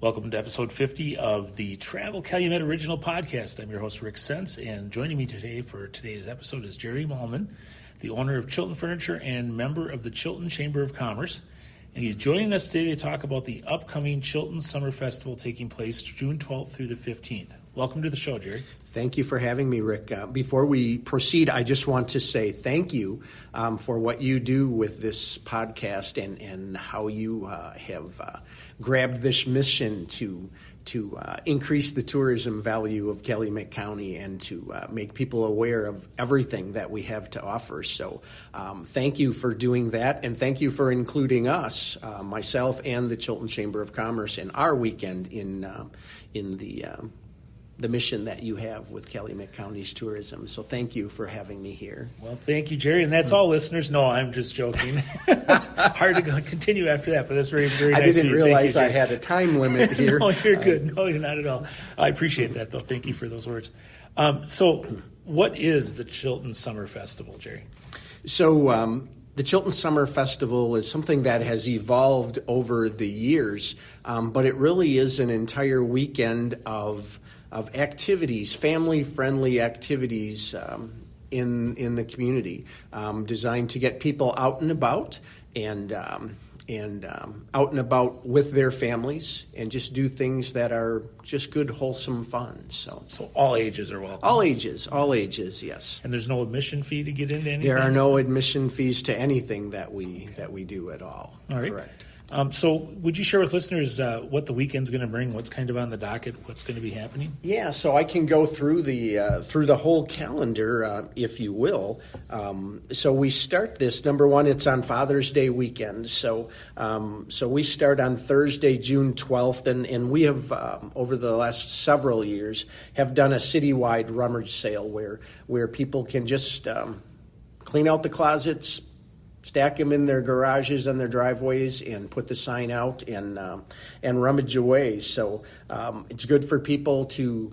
Welcome to episode 50 of the Travel Calumet Original Podcast. I'm your host, Rick Sense, and joining me today for today's episode is Jerry Malman, the owner of Chilton Furniture and member of the Chilton Chamber of Commerce. And he's joining us today to talk about the upcoming Chilton Summer Festival taking place June 12th through the 15th. Welcome to the show, Jerry. Thank you for having me, Rick. Before we proceed, I just want to say thank you for what you do with this podcast and how you have grabbed this mission to increase the tourism value of Calumet County and to make people aware of everything that we have to offer. So thank you for doing that, and thank you for including us, myself and the Chilton Chamber of Commerce, in our weekend in the mission that you have with Calumet County's tourism. So thank you for having me here. Well, thank you, Jerry. And that's all, listeners. No, I'm just joking. Hard to continue after that, but that's very, very nice. I didn't realize I had a time limit here. No, you're good. No, you're not at all. I appreciate that, though. Thank you for those words. So what is the Chilton Summer Festival, Jerry? So the Chilton Summer Festival is something that has evolved over the years, but it really is an entire weekend of activities, family-friendly activities in the community, designed to get people out and about and out and about with their families and just do things that are just good, wholesome fun. So all ages are welcome. All ages, yes. And there's no admission fee to get into anything? There are no admission fees to anything that we do at all. All right. Correct. So would you share with listeners what the weekend's going to bring, what's kind of on the docket, what's going to be happening? Yeah, so I can go through the whole calendar, if you will. So we start this, number one, it's on Father's Day weekend. So we start on Thursday, June 12th, and we have, over the last several years, have done a citywide rummage sale where people can just clean out the closets, stack them in their garages and their driveways, and put the sign out and rummage away. So it's good for people to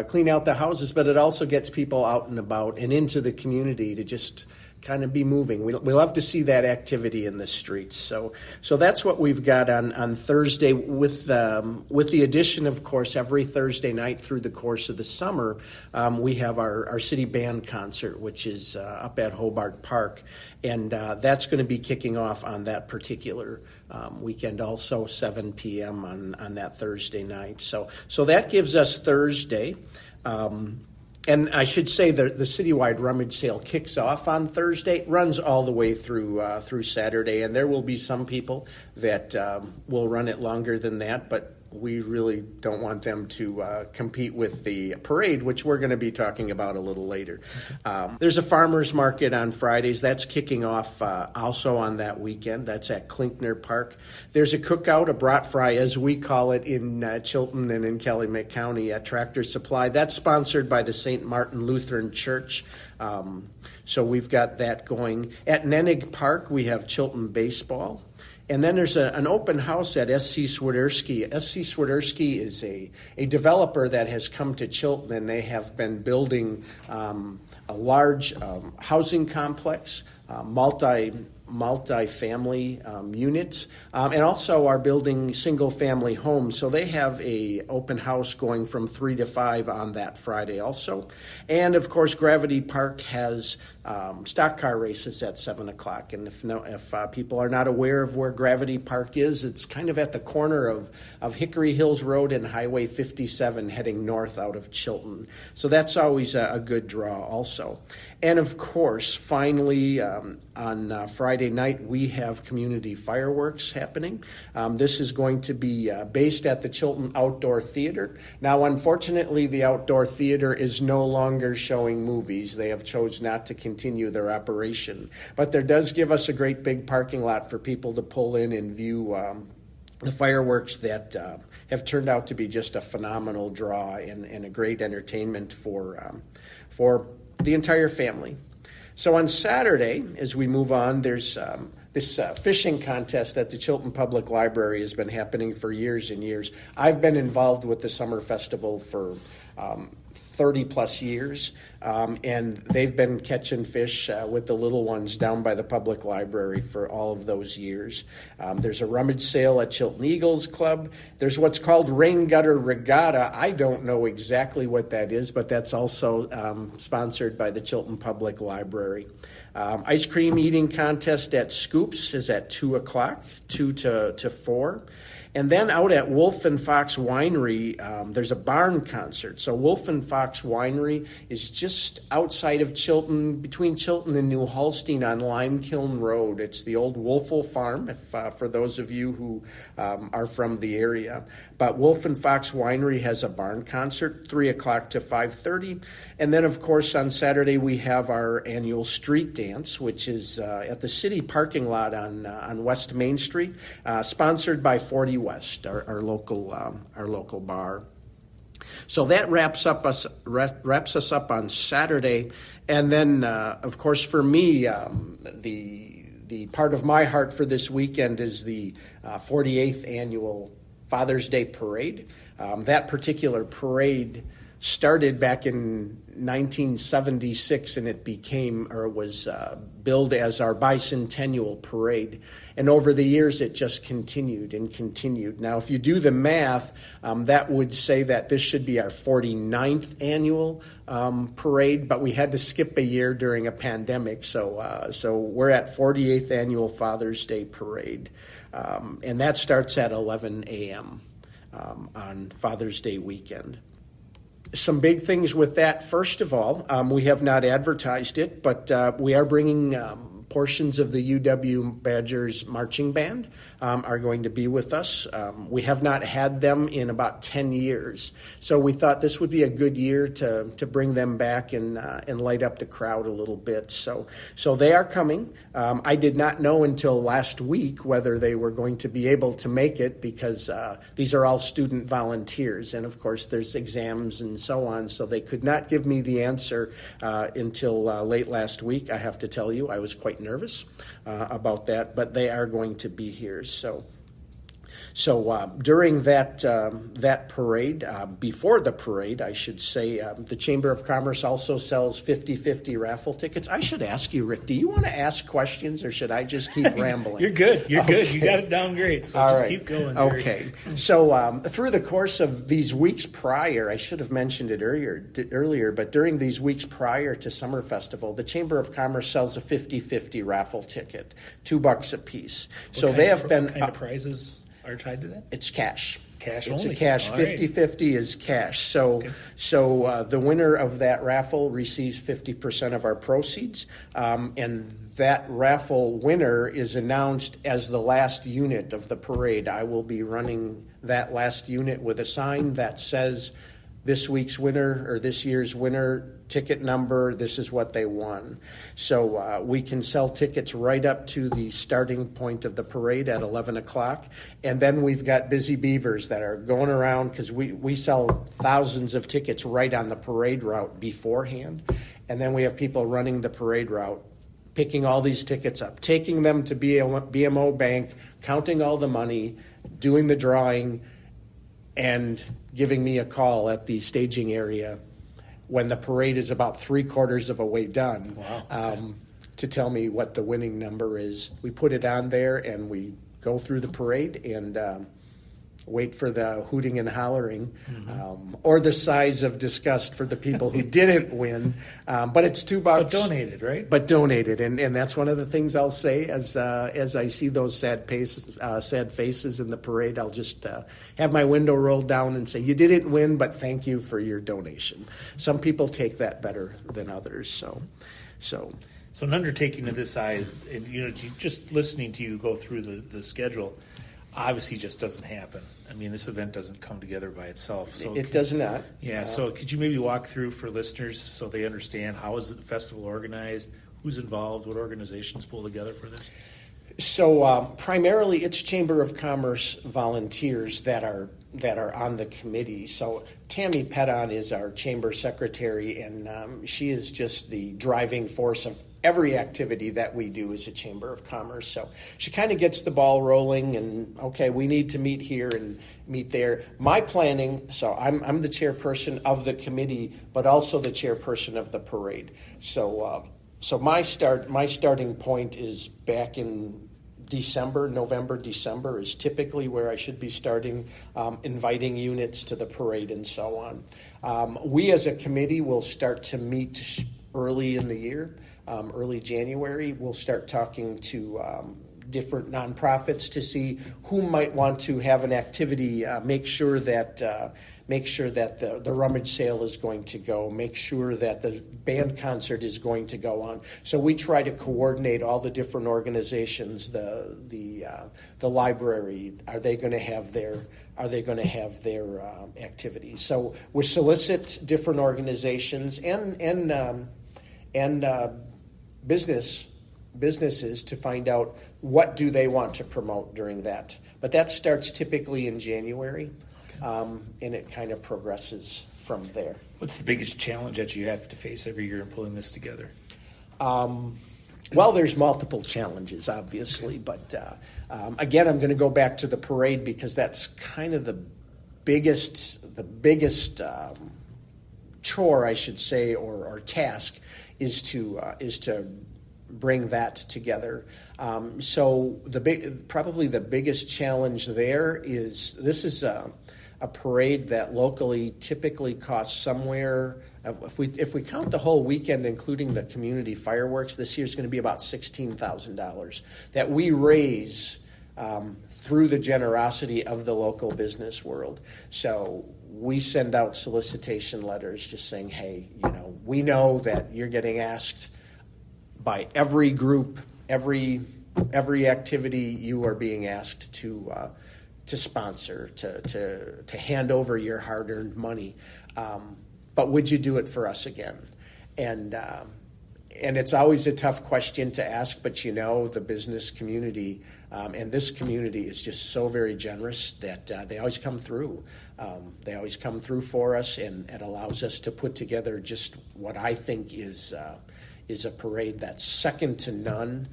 clean out the houses, but it also gets people out and about and into the community to just kind of be moving. We love to see that activity in the streets. So that's what we've got on Thursday, with the addition, of course, every Thursday night through the course of the summer, we have our city band concert, which is up at Hobart Park, and that's going to be kicking off on that particular weekend, also 7 p.m. on that Thursday night. So that gives us Thursday. And I should say the citywide rummage sale kicks off on Thursday, runs all the way through Saturday, and there will be some people that will run it longer than that, but we really don't want them to compete with the parade, which we're going to be talking about a little later. There's a farmer's market on Fridays. That's kicking off also on that weekend. That's at Klinkner Park. There's a cookout, a brat fry, as we call it in Chilton and in Calumet County, at Tractor Supply. That's sponsored by the St. Martin Lutheran Church. So we've got that going. At Nenig Park, we have Chilton Baseball. And then there's an open house at S.C. Swiderski. S.C. Swiderski is a developer that has come to Chilton, and they have been building a large housing complex, multi-family units, and also are building single-family homes. So they have a open house going from 3 to 5 on that Friday also. And, of course, Gravity Park has stock car races at 7 o'clock. And if people are not aware of where Gravity Park is, it's kind of at the corner of Hickory Hills Road and Highway 57 heading north out of Chilton. So that's always a good draw also. And, of course, finally, on Friday night, we have community fireworks happening. This is going to be based at the Chilton Outdoor Theater. Now, unfortunately, the Outdoor Theater is no longer showing movies. They have chosen not to continue their operation. But there does give us a great big parking lot for people to pull in and view the fireworks that have turned out to be just a phenomenal draw and a great entertainment for the entire family. So on Saturday, as we move on, there's this fishing contest at the Chilton Public Library has been happening for years and years. I've been involved with the Summer Festival for 30 plus years, and they've been catching fish with the little ones down by the public library for all of those years. There's a rummage sale at Chilton Eagles Club. There's what's called Rain Gutter Regatta. I don't know exactly what that is, but that's also sponsored by the Chilton Public Library. Ice cream eating contest at Scoops is at 2 o'clock, 2 to 4. And then out at Wolf and Fox Winery, there's a barn concert. So Wolf and Fox Winery is just outside of Chilton, between Chilton and New Holstein on Limekiln Road. It's the old Wolfel Farm, for those of you who are from the area. But Wolf and Fox Winery has a barn concert, 3 o'clock to 5:30. And then, of course, on Saturday we have our annual street dance, which is at the city parking lot on West Main Street, sponsored by 40 West, our local bar. So that wraps us up on Saturday, and then of course for me, the part of my heart for this weekend is the 48th annual Father's Day Parade. That particular parade started back in 1976, and it was billed as our bicentennial parade. And over the years, it just continued and continued. Now, if you do the math, that would say that this should be our 49th annual parade, but we had to skip a year during a pandemic. So we're at 48th annual Father's Day Parade. And that starts at 11 a.m. On Father's Day weekend. Some big things with that. First of all, we have not advertised it, but we are bringing portions of the UW Badgers marching band are going to be with us. We have not had them in about 10 years, so we thought this would be a good year to bring them back and light up the crowd a little bit. So they are coming. I did not know until last week whether they were going to be able to make it, because these are all student volunteers, and of course there's exams and so on, so they could not give me the answer until late last week. I have to tell you, I was quite nervous about that, but they are going to be here. So during that parade, before the parade, I should say, the Chamber of Commerce also sells 50/50 raffle tickets. I should ask you, Rick, do you want to ask questions, or should I just keep rambling? You're good. You're Okay. good. You got it down great. So All just right. keep going. Jerry. Okay. So through the course of these weeks prior, I should have mentioned it earlier, but during these weeks prior to Summer Festival, the Chamber of Commerce sells a 50/50 raffle ticket, $2 a piece. So they have been. What kind of prizes are tied to that? It's cash. Cash It's only. a cash. All right. 50/50 is cash. So the winner of that raffle receives 50% of our proceeds, and that raffle winner is announced as the last unit of the parade. I will be running that last unit with a sign that says this week's winner or this year's winner, ticket number, this is what they won. So we can sell tickets right up to the starting point of the parade at 11 o'clock. And then we've got busy beavers that are going around, because we sell thousands of tickets right on the parade route beforehand. And then we have people running the parade route, picking all these tickets up, taking them to BMO Bank, counting all the money, doing the drawing, and giving me a call at the staging area when the parade is about 3/4 of a way done. Wow, okay. To tell me what the winning number is. We put it on there, and we go through the parade and wait for the hooting and hollering, or the sighs of disgust for the people who didn't win. But it's $2. But donated, right? But donated, and that's one of the things I'll say as I see those sad faces in the parade. I'll just have my window rolled down and say, "You didn't win, but thank you for your donation." Some people take that better than others. So an undertaking of this size, and just listening to you go through the schedule, obviously just doesn't happen. I mean, this event doesn't come together by itself. So it does not. Yeah. So could you maybe walk through for listeners so they understand how is the festival organized, who's involved, what organizations pull together for this? So primarily, it's Chamber of Commerce volunteers that are on the committee. So Tammy Petton is our chamber secretary, and she is just the driving force of every activity that we do as a Chamber of Commerce. So she kind of gets the ball rolling, and okay, we need to meet here and meet there. My planning, so I'm the chairperson of the committee, but also the chairperson of the parade. So my starting point is back in November, December is typically where I should be starting inviting units to the parade and so on. We as a committee will start to meet early in the year, early January. We'll start talking to different nonprofits to see who might want to have an activity, make sure that the rummage sale is going to go, make sure that the band concert is going to go on. So we try to coordinate all the different organizations. The library, are they going to have their activities? So we solicit different organizations and businesses to find out what do they want to promote during that. But that starts typically in January. And it kind of progresses from there. What's the biggest challenge that you have to face every year in pulling this together? Well, there's multiple challenges, obviously, but again, I'm going to go back to the parade because that's kind of the biggest chore, I should say, or task is to bring that together. So probably the biggest challenge there is this is a parade that locally typically costs somewhere, if we count the whole weekend, including the community fireworks, this year is going to be about $16,000 that we raise through the generosity of the local business world. So we send out solicitation letters just saying, hey, we know that you're getting asked by every group, every activity you are being asked to sponsor, to hand over your hard-earned money. But would you do it for us again? And it's always a tough question to ask, but the business community and this community is just so very generous that they always come through. They always come through for us, and it allows us to put together just what I think is a parade that's second to none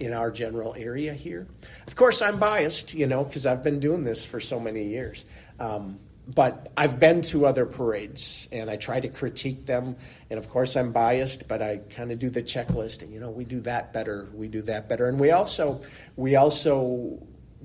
in our general area here. Of course, I'm biased, because I've been doing this for so many years. But I've been to other parades, and I try to critique them. And of course, I'm biased, but I kind of do the checklist. And we do that better. We do that better. And we also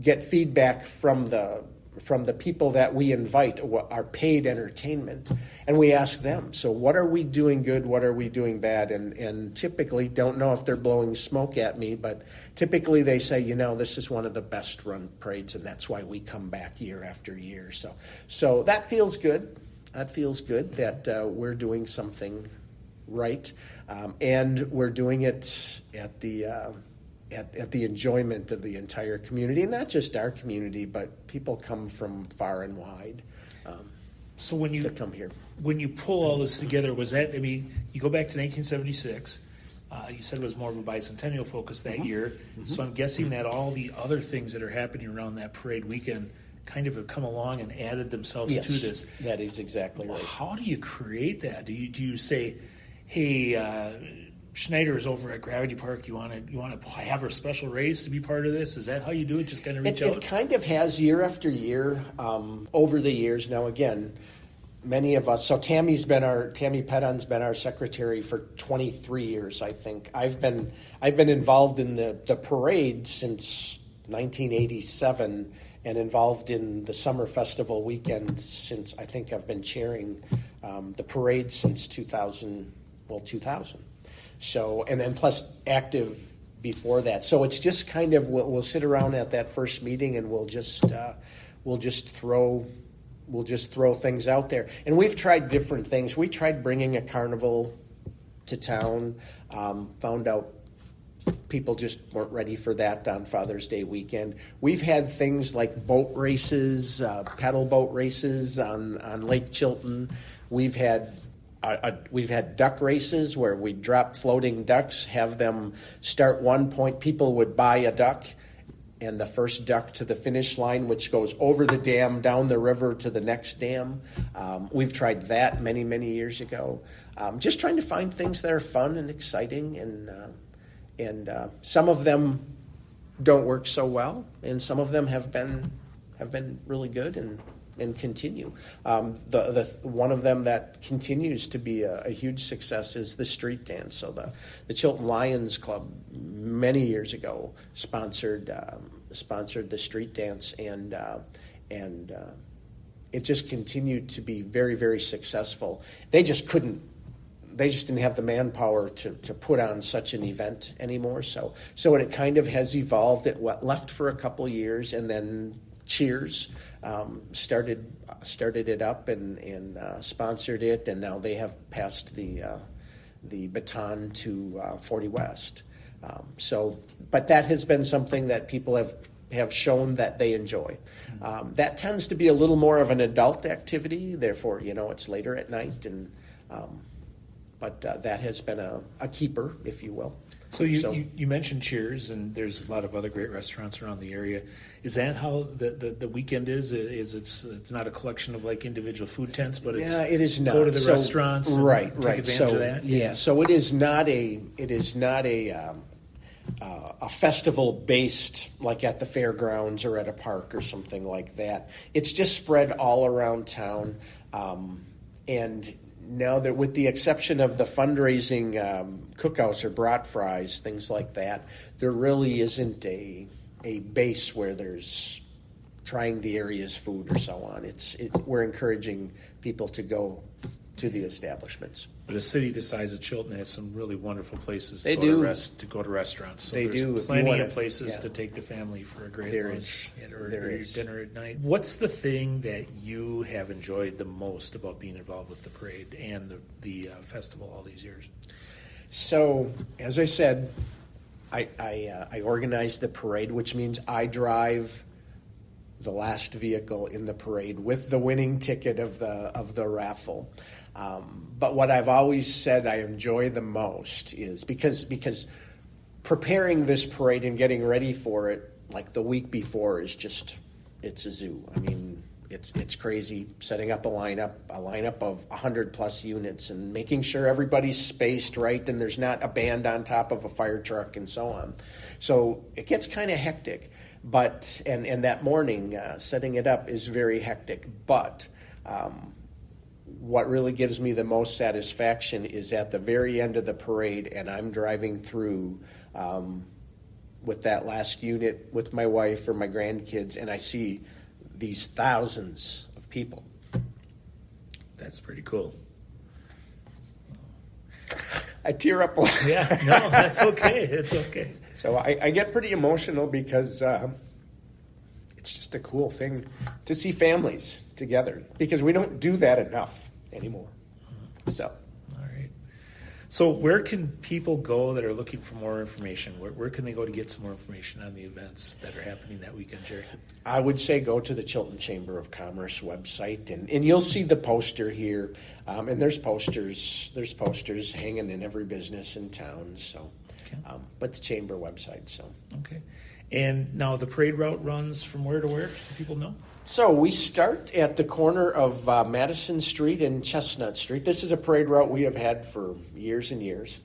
get feedback from the people that we invite, our paid entertainment, and we ask them, so what are we doing good, what are we doing bad? And typically, don't know if they're blowing smoke at me, but typically they say, this is one of the best run parades, and that's why we come back year after year. So that feels good. That feels good that we're doing something right, and we're doing it at the enjoyment of the entire community, and not just our community, but people come from far and wide. So when you come here, when you pull all this together, was that? You go back to 1976. You said it was more of a bicentennial focus that year. Mm-hmm. So I'm guessing that all the other things that are happening around that parade weekend kind of have come along and added themselves to this. That is exactly right. How do you create that? Do you say, hey? Schneider is over at Gravity Park. You want to have a special race to be part of this? Is that how you do it? Just kind of reach out? It kind of has year after year over the years. Now, again, many of us. So Tammy Petton's been our secretary for 23 years, I think. I've been involved in the parade since 1987, and involved in the summer festival weekend since I think I've been chairing the parade since 2000. So, and then plus active before that. So it's just kind of, we'll sit around at that first meeting and we'll just throw things out there. And we've tried different things. We tried bringing a carnival to town, found out people just weren't ready for that on Father's Day weekend. We've had things like boat races, paddle boat races on Lake Chilton. We've had we've had duck races where we drop floating ducks, have them start one point. People would buy a duck, and the first duck to the finish line, which goes over the dam, down the river to the next dam. We've tried that many, many years ago. Just trying to find things that are fun and exciting, and some of them don't work so well, and some of them have been really good and continue. The one of them that continues to be a huge success is the street dance. So the Chilton Lions Club many years ago sponsored the street dance, and it just continued to be very, very successful. They just didn't have the manpower to put on such an event anymore. So it kind of has evolved. It left for a couple years, and then Cheers started it up and sponsored it, and now they have passed the baton to 40 West. But that has been something that people have shown that they enjoy. That tends to be a little more of an adult activity. Therefore, it's later at night, but that has been a keeper, if you will. So you mentioned Cheers, and there's a lot of other great restaurants around the area. Is that how the weekend is? It's not a collection of like individual food tents, but it's it is not. Go to the restaurants, and right. Take advantage of that. Yeah, so it is not a festival based like at the fairgrounds or at a park or something like that. It's just spread all around town, and now that, with the exception of the fundraising cookouts or brat fries, things like that, there really isn't a base where there's trying the area's food or so on. We're encouraging people to go to the establishments. But a city the size of Chilton has some really wonderful places They to do. go to restaurants. So They there's do. If you plenty wanna- of places yeah. to take the family for a great There lunch or There your is. dinner at night. What's the thing that you have enjoyed the most about being involved with the parade and the festival all these years? So, as I said, I organize the parade, which means I drive the last vehicle in the parade with the winning ticket of the raffle. But what I've always said I enjoy the most is because preparing this parade and getting ready for it like the week before is just, it's a zoo. I mean, it's crazy setting up a lineup of 100 plus units and making sure everybody's spaced right and there's not a band on top of a fire truck and so on. So it gets kind of hectic. But and that morning, setting it up is very hectic. But what really gives me the most satisfaction is at the very end of the parade, and I'm driving through with that last unit with my wife or my grandkids, and I see these thousands of people. That's pretty cool. I tear up. Yeah, no, that's okay. It's okay. So I get pretty emotional because it's just a cool thing to see families together, because we don't do that enough anymore. So. All right. So where can people go that are looking for more information? Where can they go to get some more information on the events that are happening that weekend, Jerry? I would say go to the Chilton Chamber of Commerce website, and you'll see the poster here. And there's posters hanging in every business in town. So, Okay. But the chamber website. So, Okay. And now the parade route runs from where to where? Do people know? so we start at the corner of Madison Street and Chestnut Street. This is a parade route we have had for years and years.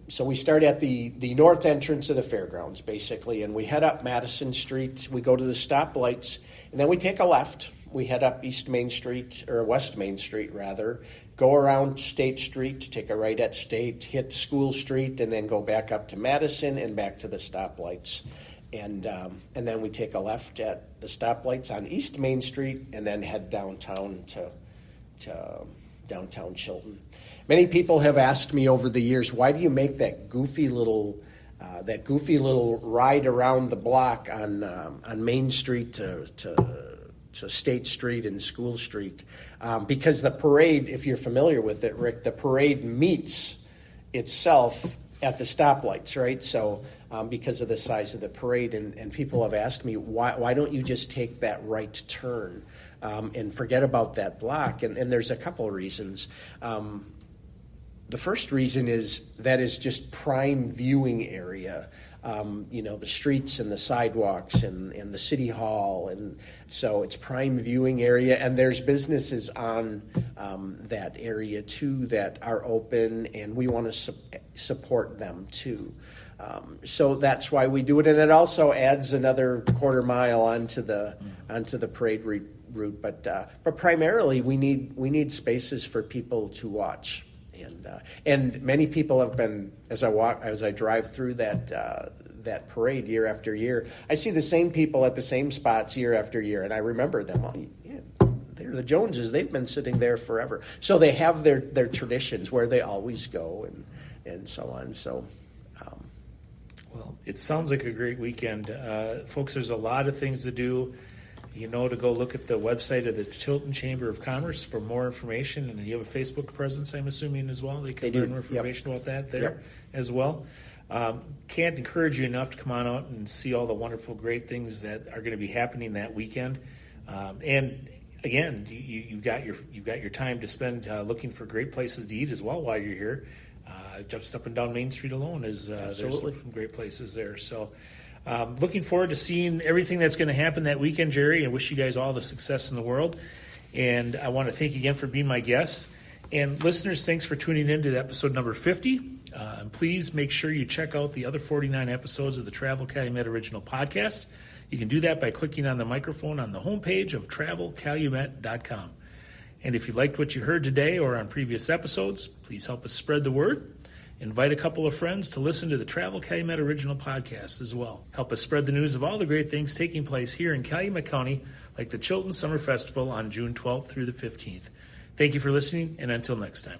So we start at the north entrance of the fairgrounds, basically, and we head up Madison Street. We go to the stoplights, and then we take a left. We head up East Main Street, or West Main Street, rather, go around State Street, take a right at State, hit School Street, and then go back up to Madison and back to the stoplights. And then we take a left at the stoplights on East Main Street and then head downtown to downtown Chilton. Many people have asked me over the years, why do you make that goofy little ride around the block on Main Street to State Street and School Street? Because the parade, if you're familiar with it, Rick, the parade meets itself at the stoplights, right? So because of the size of the parade, and people have asked me, why don't you just take that right turn and forget about that block? And there's a couple of reasons. The first reason is that is just prime viewing area. The streets and the sidewalks and the city hall, and so it's prime viewing area, and there's businesses on that area too that are open, and we want to support them too. So that's why we do it, and it also adds another quarter mile onto the parade route. But primarily we need spaces for people to watch. And many people have been, as I drive through that parade year after year, I see the same people at the same spots year after year, and I remember them. Well, yeah, they're the Joneses. They've been sitting there forever. So they have their traditions where they always go and so on. So. Well, it sounds like a great weekend. Folks, there's a lot of things to do. To go look at the website of the Chilton Chamber of Commerce for more information. And you have a Facebook presence, I'm assuming, as well. They can learn more information about that there as well. Can't encourage you enough to come on out and see all the wonderful, great things that are going to be happening that weekend. And again, you've got your time to spend looking for great places to eat as well while you're here. Just up and down Main Street alone there's some great places there. So. Looking forward to seeing everything that's going to happen that weekend, Jerry, and wish you guys all the success in the world. And I want to thank you again for being my guest. And listeners, thanks for tuning in to episode number 50. And please make sure you check out the other 49 episodes of the Travel Calumet Original Podcast. You can do that by clicking on the microphone on the homepage of travelcalumet.com. And if you liked what you heard today or on previous episodes, please help us spread the word. Invite a couple of friends to listen to the Travel Calumet Original Podcast as well. Help us spread the news of all the great things taking place here in Calumet County, like the Chilton Summer Festival on June 12th through the 15th. Thank you for listening, and until next time.